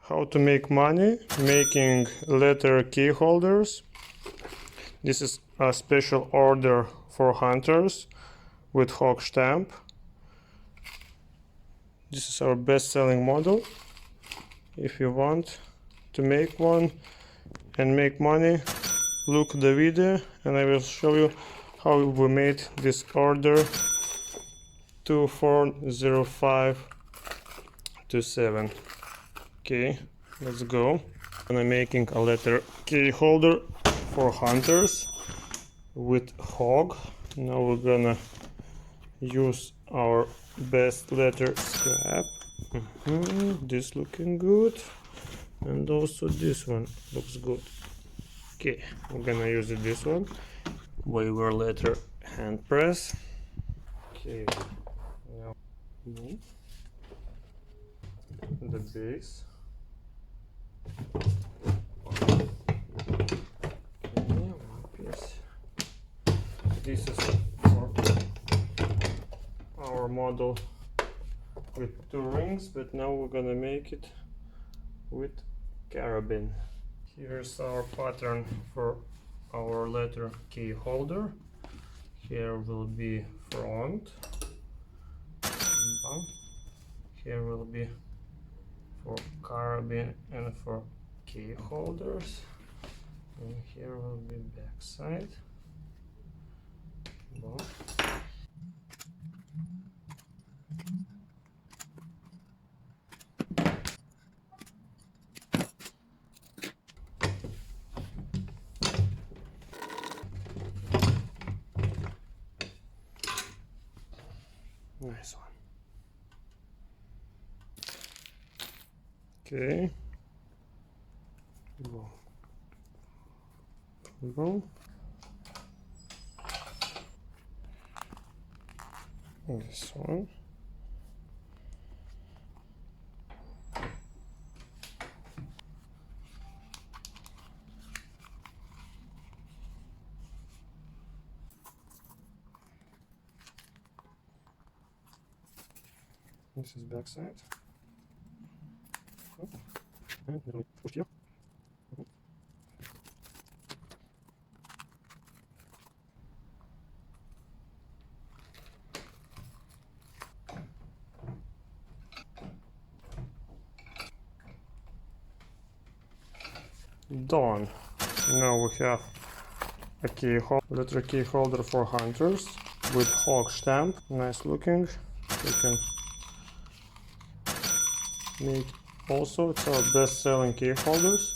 How to make money making letter key holders. This is a special order for hunters with hog stamp. This is our best-selling model. If you want to make one and make money, look the video and I will show you how we made this order 240527. Okay, let's go. I'm making a letter key holder for hunters with hog. Now we're gonna use our best letter scrap. This looking good, and also this one looks good. Okay, we're gonna use this one. Waiver letter hand press. Okay, now move the base. Okay, one piece. This is for our model with 2 rings, but now we're gonna make it with carabin. Here's our pattern for our letter key holder. Here will be front. Here will be for carabin and for key holders. And here will be back side. Boom. Nice one. Okay. Boom. Boom. This one. This is back side. And then push here. Done. Now we have a letter key holder for hunters with hog stamp. Nice looking. You can make also, it's our best selling key holders.